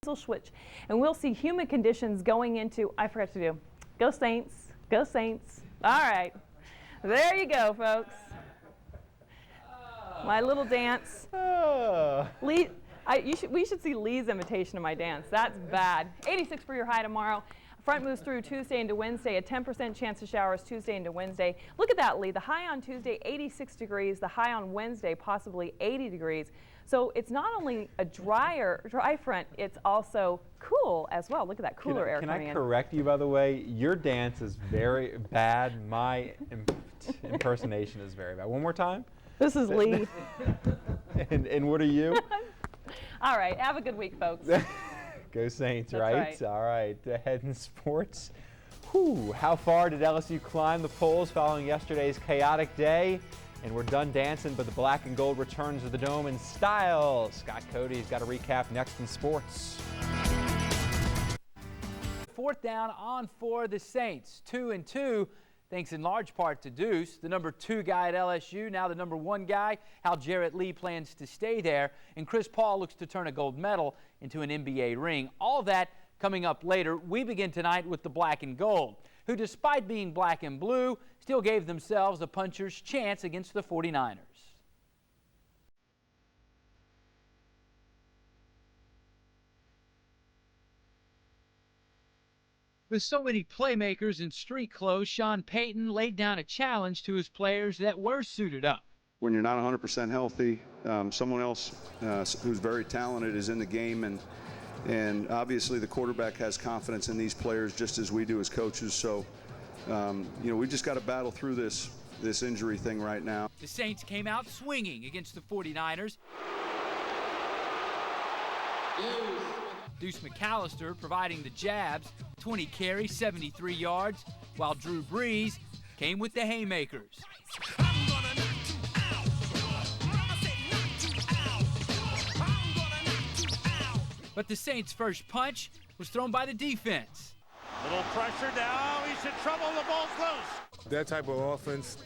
Will switch, and we'll see humid conditions going into, I forgot to do, go Saints, go Saints. All right, there you go, folks. My little dance. Lee, we should see Lee's imitation of my dance. That's bad. 86 for your high tomorrow. Front moves through Tuesday into Wednesday, a 10% chance of showers Tuesday into Wednesday. Look at that, Lee. The high on Tuesday, 86 degrees. The high on Wednesday, possibly 80 degrees. So it's not only a dry front, it's also cool as well. Look at that cooler air coming in. Can I correct you, by the way? Your dance is very bad. My impersonation is very bad. One more time. This is Lee. and what are you? All right. Have a good week, folks. Go Saints, That's right? All right. Ahead in sports. Whew, how far did LSU climb the polls following yesterday's chaotic day? And we're done dancing, but the black and gold returns to the Dome in style. Scott Cody's got a recap next in sports. Fourth down on for the Saints. 2-2, thanks in large part to Deuce, the number 2 guy at LSU, now the number 1 guy. How Jarrett Lee plans to stay there. And Chris Paul looks to turn a gold medal into an NBA ring. All that coming up later. We begin tonight with the black and gold, who, despite being black and blue, still gave themselves a puncher's chance against the 49ers. With so many playmakers in street clothes, Sean Payton laid down a challenge to his players that were suited up. When you're not 100% healthy, someone else who's very talented is in the game, and obviously the quarterback has confidence in these players just as we do as coaches. So, we just got to battle through this injury thing right now. The Saints came out swinging against the 49ers. Deuce McAllister providing the jabs, 20 carries, 73 yards, while Drew Brees came with the haymakers. But the Saints' first punch was thrown by the defense. Little pressure now, he's in trouble, the ball's loose. That type of offense,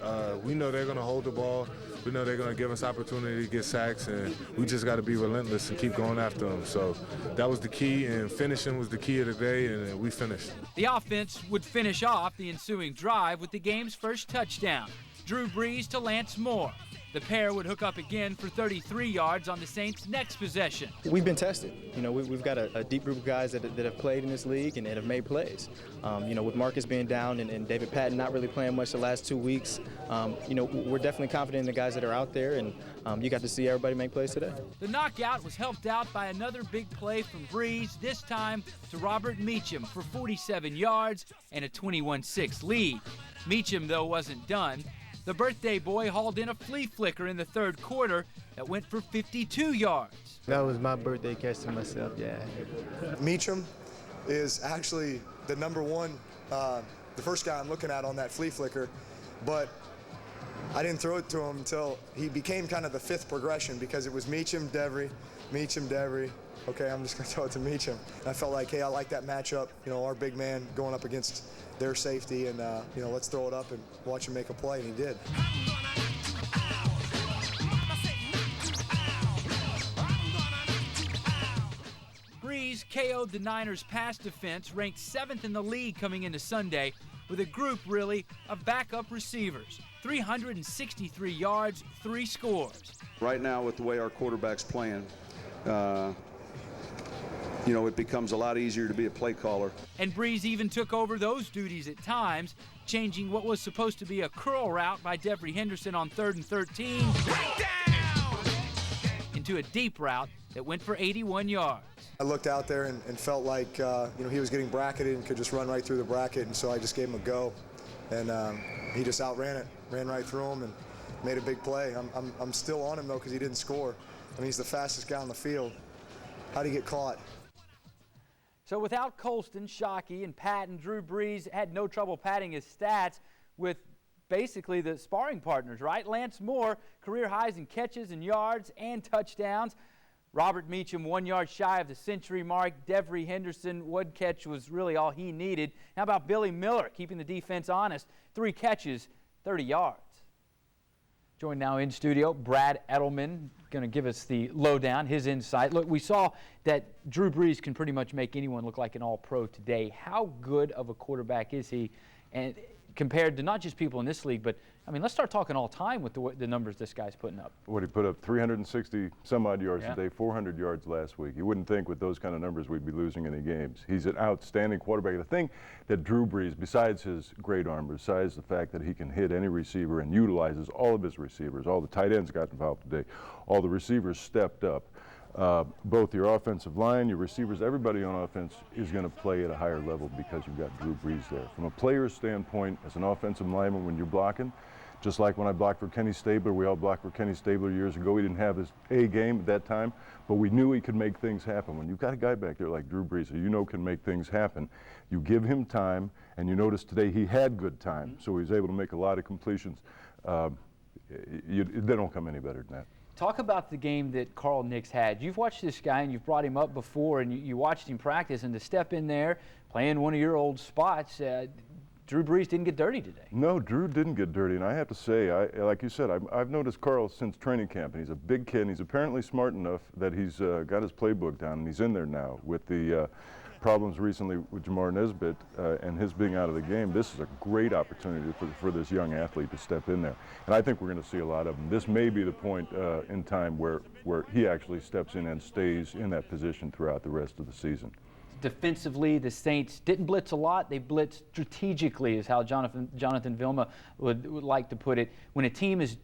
we know they're going to hold the ball. We know they're going to give us opportunity to get sacks, and we just got to be relentless and keep going after them. So that was the key, and finishing was the key of the day, and we finished. The offense would finish off the ensuing drive with the game's first touchdown. Drew Brees to Lance Moore. The pair would hook up again for 33 yards on the Saints' next possession. We've been tested. We've got a deep group of guys that have played in this league and have made plays. With Marcus being down and David Patton not really playing much the last 2 weeks, we're definitely confident in the guys that are out there, and you got to see everybody make plays today. The knockout was helped out by another big play from Brees, this time to Robert Meacham for 47 yards and a 21-6 lead. Meacham, though, wasn't done. The birthday boy hauled in a flea flicker in the third quarter that went for 52 yards. That was my birthday catch to myself, yeah. Meacham is actually the number 1, the first guy I'm looking at on that flea flicker, but I didn't throw it to him until he became kind of the 5th progression, because it was Meacham, Devery, Meacham, Devery. Okay, I'm just going to throw it to Meacham. And I felt like, hey, I like that matchup, our big man going up against their safety, and let's throw it up and watch him make a play, and he did. Brees KO'd the Niners' pass defense, ranked 7th in the league coming into Sunday, with a group, really, of backup receivers. 363 yards, 3 scores. Right now, with the way our quarterback's playing, it becomes a lot easier to be a play caller. And Brees even took over those duties at times, changing what was supposed to be a curl route by Devery Henderson on 3rd and 13 into a deep route that went for 81 yards. I looked out there and felt like he was getting bracketed and could just run right through the bracket, and so I just gave him a go, and he just outran it, ran right through him, and made a big play. I'm still on him though, because he didn't score. I mean, he's the fastest guy on the field. How'd he get caught? So without Colston, Shockey, and Patton, Drew Brees had no trouble padding his stats with basically the sparring partners, right? Lance Moore, career highs in catches and yards and touchdowns. Robert Meacham, 1 yard shy of the century mark. Devery Henderson, 1 catch was really all he needed. How about Billy Miller, keeping the defense honest? 3 catches, 30 yards. Joined now in studio, Brad Edelman, going to give us the lowdown, his insight. Look, we saw that Drew Brees can pretty much make anyone look like an all-pro today. How good of a quarterback is he? And compared to not just people in this league, but, I mean, let's start talking all time with the numbers this guy's putting up. What, he put up 360 some odd yards today, 400 yards last week. You wouldn't think with those kind of numbers we'd be losing any games. He's an outstanding quarterback. The thing that Drew Brees, besides his great arm, besides the fact that he can hit any receiver and utilizes all of his receivers, all the tight ends got involved today, all the receivers stepped up. Both your offensive line, your receivers, everybody on offense is going to play at a higher level because you've got Drew Brees there. From a player's standpoint, as an offensive lineman, when you're blocking, just like when I blocked for Kenny Stabler, we all blocked for Kenny Stabler years ago. He didn't have his A game at that time, but we knew he could make things happen. When you've got a guy back there like Drew Brees, who you know can make things happen, you give him time, and you notice today he had good time, so he was able to make a lot of completions. They don't come any better than that. Talk about the game that Carl Nix had. You've watched this guy and you've brought him up before and you watched him practice, and to step in there playing one of your old spots, Drew Brees didn't get dirty today. No, Drew didn't get dirty, and I have to say, like you said, I've noticed Carl since training camp, and he's a big kid, and he's apparently smart enough that he's got his playbook down, and he's in there now with the problems recently with Jamar Nesbitt and his being out of the game. This is a great opportunity for this young athlete to step in there, and I think we're going to see a lot of him. This may be the point in time where he actually steps in and stays in that position throughout the rest of the season. Defensively, the Saints didn't blitz a lot. They blitzed strategically, is how Jonathan Vilma would like to put it. When a team is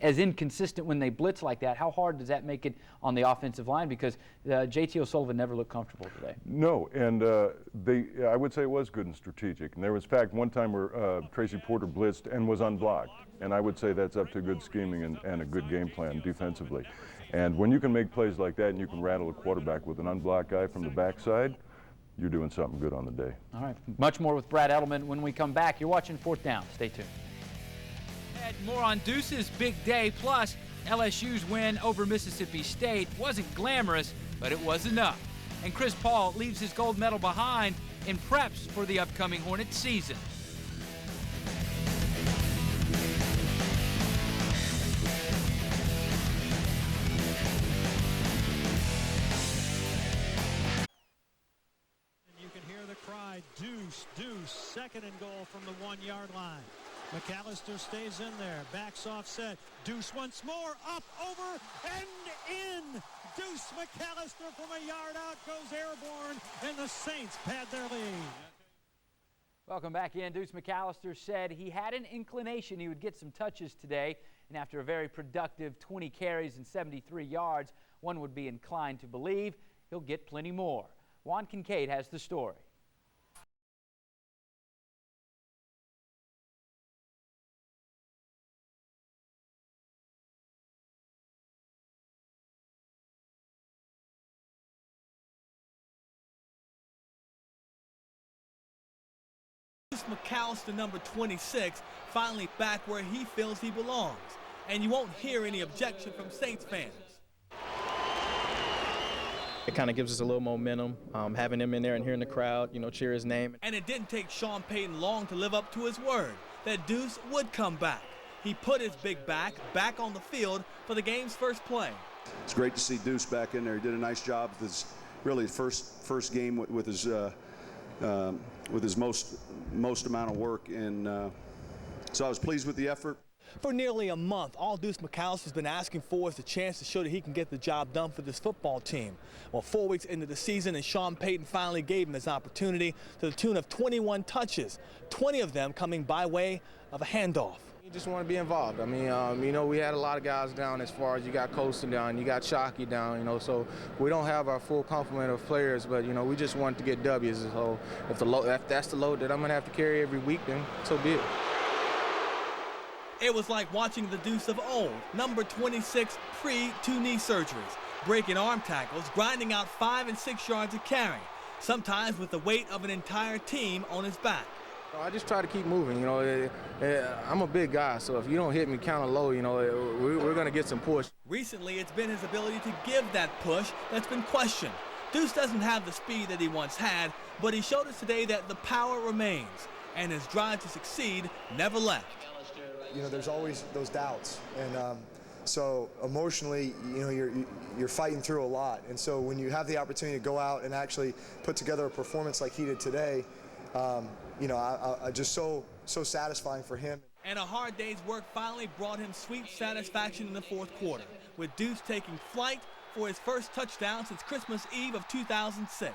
as inconsistent when they blitz like that, how hard does that make it on the offensive line? Because J.T. O'Sullivan never looked comfortable today. No, and I would say it was good and strategic. And there was, in fact, one time where Tracy Porter blitzed and was unblocked. And I would say that's up to good scheming and a good game plan defensively. And when you can make plays like that and you can rattle a quarterback with an unblocked guy from the backside, you're doing something good on the day. All right, much more with Brad Edelman when we come back. You're watching Fourth Down. Stay tuned. More on Deuce's big day, plus LSU's win over Mississippi State wasn't glamorous, but it was enough. And Chris Paul leaves his gold medal behind in preps for the upcoming Hornets season. You can hear the cry, deuce, deuce, second and goal from the 1-yard line. McAllister stays in there, backs offset, Deuce once more, up, over, and in! Deuce McAllister from a yard out goes airborne, and the Saints pad their lead. Welcome back in. Deuce McAllister said he had an inclination he would get some touches today, and after a very productive 20 carries and 73 yards, one would be inclined to believe he'll get plenty more. Juan Kincaid has the story. McAllister, number 26, finally back where he feels he belongs. And you won't hear any objection from Saints fans. It kind of gives us a little momentum, having him in there and hearing the crowd, cheer his name. And it didn't take Sean Payton long to live up to his word that Deuce would come back. He put his big back on the field for the game's first play. It's great to see Deuce back in there. He did a nice job with his really first game with his most amount of work, and so I was pleased with the effort. For nearly a month, all Deuce McAllister's been asking for is the chance to show that he can get the job done for this football team. Well, 4 weeks into the season, and Sean Payton finally gave him his opportunity to the tune of 21 touches, 20 of them coming by way of a handoff. You just want to be involved. I mean, we had a lot of guys down as far as you got Colston down, you got Shockey down, so we don't have our full complement of players, but, we just wanted to get W's. So if that's the load that I'm going to have to carry every week, then so be it. It was like watching the Deuce of old, number 26 pre-2 knee surgeries, breaking arm tackles, grinding out 5 and 6 yards a carry, sometimes with the weight of an entire team on his back. I just try to keep moving, I'm a big guy, so if you don't hit me kind of low, we're going to get some push. Recently, it's been his ability to give that push that's been questioned. Deuce doesn't have the speed that he once had, but he showed us today that the power remains, and his drive to succeed never left. there's always those doubts, and so emotionally, you're fighting through a lot. And so when you have the opportunity to go out and actually put together a performance like he did today, I just so satisfying for him. And a hard day's work finally brought him sweet satisfaction in the fourth quarter, with Deuce taking flight for his first touchdown since Christmas Eve of 2006.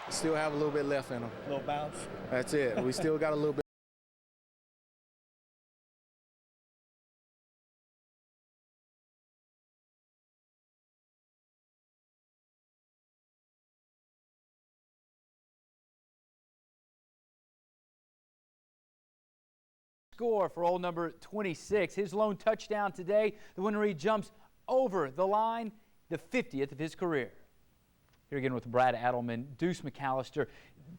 Still have a little bit left in him. A little bounce. That's it. We still got a little bit. Score for old number 26. His lone touchdown today, the winner he jumps over the line, the 50th of his career. Here again with Brad Adelman, Deuce McAllister.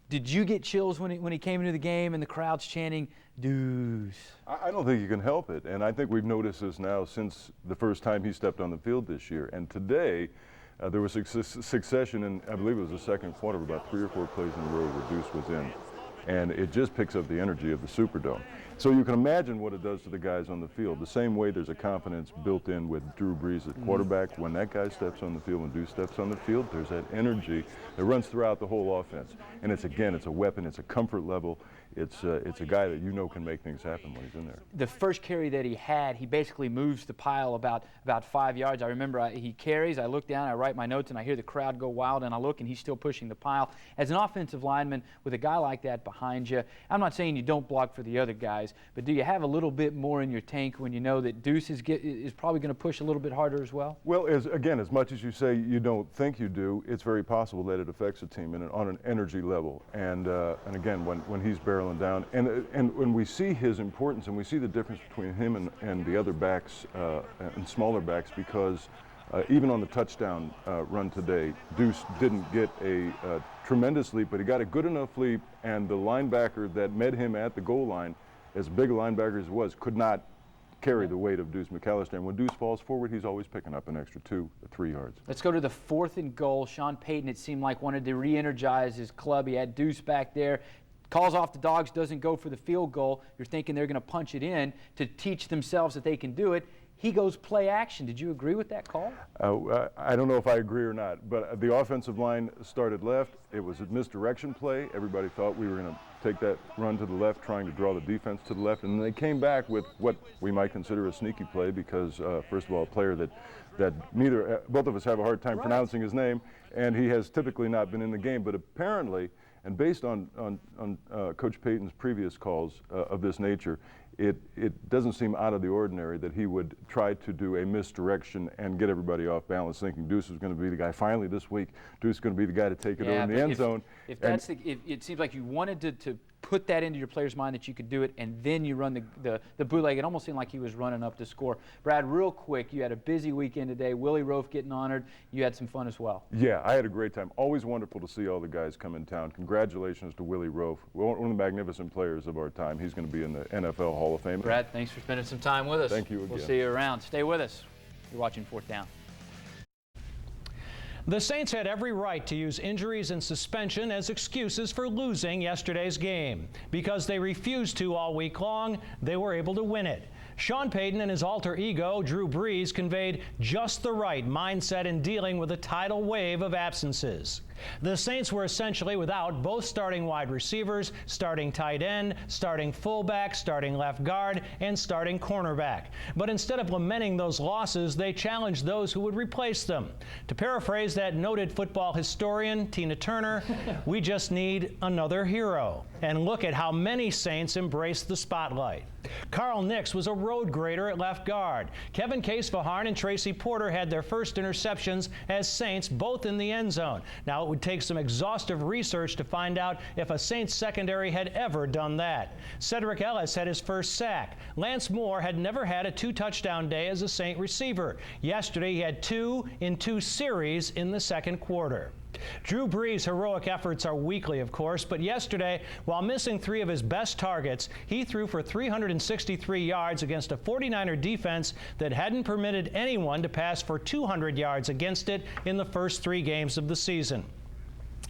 Did you get chills when he came into the game and the crowd's chanting Deuce? I don't think you can help it, and I think we've noticed this now since the first time he stepped on the field this year. And today, there was a succession, in I believe it was the second quarter, of about 3 or 4 plays in a row where Deuce was in. And it just picks up the energy of the Superdome. So you can imagine what it does to the guys on the field. The same way there's a confidence built in with Drew Brees at quarterback. When that guy steps on the field, when Deuce steps on the field, there's that energy that runs throughout the whole offense. And it's a weapon, it's a comfort level. It's a guy that can make things happen when he's in there. The first carry that he had, he basically moves the pile about 5 yards. I remember he carries, I look down, I write my notes, and I hear the crowd go wild, and I look, and he's still pushing the pile. As an offensive lineman, with a guy like that behind you, I'm not saying you don't block for the other guys, but do you have a little bit more in your tank when you know that Deuce is probably going to push a little bit harder as well? Well, as much as you say you don't think you do, it's very possible that it affects a team on an energy level. And again, when he's barreling down, and when we see his importance and we see the difference between him and the other backs and smaller backs, because even on the touchdown run today, Deuce didn't get a tremendous leap, but he got a good enough leap, and the linebacker that met him at the goal line, as big a linebacker as he was, could not carry the weight of Deuce McAllister. And when Deuce falls forward, he's always picking up an extra 2 or 3 yards. Let's go to the 4th and goal. Sean Payton, it seemed like, wanted to re-energize his club. He had Deuce back there. Calls off the dogs, doesn't go for the field goal. You're thinking they're going to punch it in to teach themselves that they can do it. He goes play action. Did you agree with that call? I don't know if I agree or not, but the offensive line started left. It was a misdirection play. Everybody thought we were going to take that run to the left, trying to draw the defense to the left, and they came back with what we might consider a sneaky play because, first of all, a player that both of us have a hard time pronouncing his name, and he has typically not been in the game, but apparently, and based on Coach Payton's previous calls of this nature, it doesn't seem out of the ordinary that he would try to do a misdirection and get everybody off balance, thinking Deuce was going to be the guy. Finally, this week, Deuce is going to be the guy to take it over in the end zone. If it seems like you wanted to put that into your player's mind that you could do it, and then you run the bootleg. It almost seemed like he was running up to score. Brad, real quick, you had a busy weekend today. Willie Rofe getting honored. You had some fun as well. Yeah, I had a great time. Always wonderful to see all the guys come in town. Congratulations to Willie Rofe, one of the magnificent players of our time. He's going to be in the NFL Hall of Fame. Brad, thanks for spending some time with us. Thank you again. We'll see you around. Stay with us. You're watching 4th Down. The Saints had every right to use injuries and suspension as excuses for losing yesterday's game. Because they refused to all week long, they were able to win it. Sean Payton and his alter ego, Drew Brees, conveyed just the right mindset in dealing with a tidal wave of absences. The Saints were essentially without both starting wide receivers, starting tight end, starting fullback, starting left guard, and starting cornerback. But instead of lamenting those losses, they challenged those who would replace them. To paraphrase that noted football historian, Tina Turner, we just need another hero. And look at how many Saints embraced the spotlight. Carl Nix was a road grader at left guard. Kevin Case-Vaharn and Tracy Porter had their first interceptions as Saints, both in the end zone. Now, it would take some exhaustive research to find out if a Saints secondary had ever done that. Cedric Ellis had his first sack. Lance Moore had never had a 2-touchdown day as a Saint receiver. Yesterday, he had 2 in 2 series in the second quarter. Drew Brees' heroic efforts are weekly, of course, but yesterday, while missing 3 of his best targets, he threw for 363 yards against a 49er defense that hadn't permitted anyone to pass for 200 yards against it in the first 3 games of the season.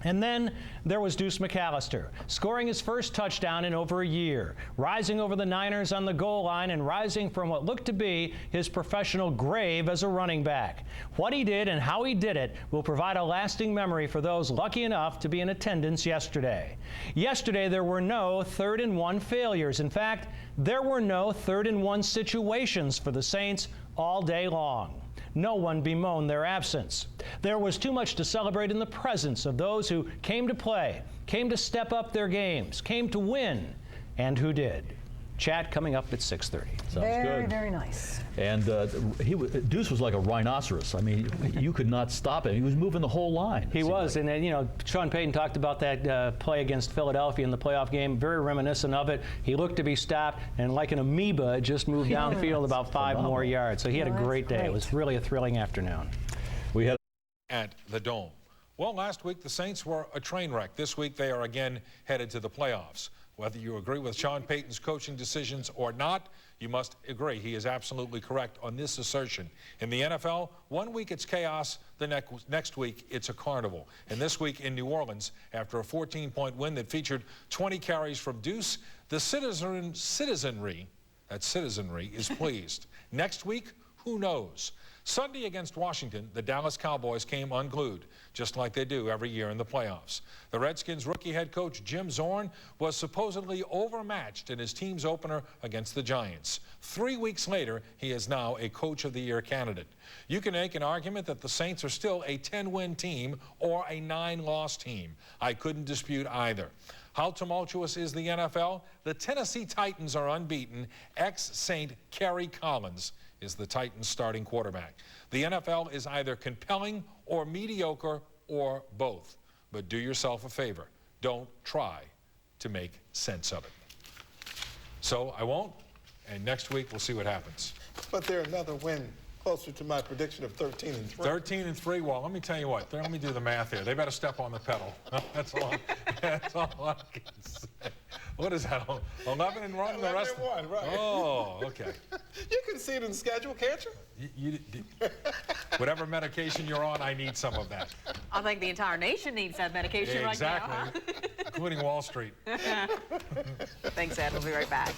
And then there was Deuce McAllister, scoring his first touchdown in over a year, rising over the Niners on the goal line and rising from what looked to be his professional grave as a running back. What he did and how he did it will provide a lasting memory for those lucky enough to be in attendance yesterday. Yesterday, there were no 3rd-and-1 failures. In fact, there were no 3rd-and-1 situations for the Saints all day long. No one bemoaned their absence. There was too much to celebrate in the presence of those who came to play, came to step up their games, came to win, and who did. Chat coming up at 6:30. Very, very nice. And Deuce was like a rhinoceros. I mean, you could not stop him. He was moving the whole line. He was, and you know, Sean Payton talked about that play against Philadelphia in the playoff game, very reminiscent of it. He looked to be stopped, and like an amoeba, it just moved downfield about 5 more yards. So he had a great day. It was really a thrilling afternoon. We had at the Dome. Well, last week the Saints were a train wreck. This week they are again headed to the playoffs. Whether you agree with Sean Payton's coaching decisions or not, you must agree he is absolutely correct on this assertion. In the NFL, 1 week it's chaos, the next week it's a carnival. And this week in New Orleans, after a 14-point win that featured 20 carries from Deuce, the citizenry is pleased. Next week, who knows? Sunday against Washington, the Dallas Cowboys came unglued, just like they do every year in the playoffs. The Redskins' rookie head coach Jim Zorn was supposedly overmatched in his team's opener against the Giants. 3 weeks later, he is now a Coach of the Year candidate. You can make an argument that the Saints are still a 10-win team or a 9-loss team. I couldn't dispute either. How tumultuous is the NFL? The Tennessee Titans are unbeaten. Ex-Saint Kerry Collins is the Titans' starting quarterback. The NFL is either compelling or mediocre or both. But do yourself a favor. Don't try to make sense of it. So I won't, and next week we'll see what happens. But they're another win closer to my prediction of 13-3. 13-3. Well, let me tell you what. Let me do the math here. They better step on the pedal. That's all I can say. What is that? 11 and 1 the rest? 11 and 1, right. Oh, okay. You can see it in the schedule, can't you? Whatever medication you're on, I need some of that. I think the entire nation needs that medication right now. Exactly. Including Wall Street. Thanks, Ed. We'll be right back.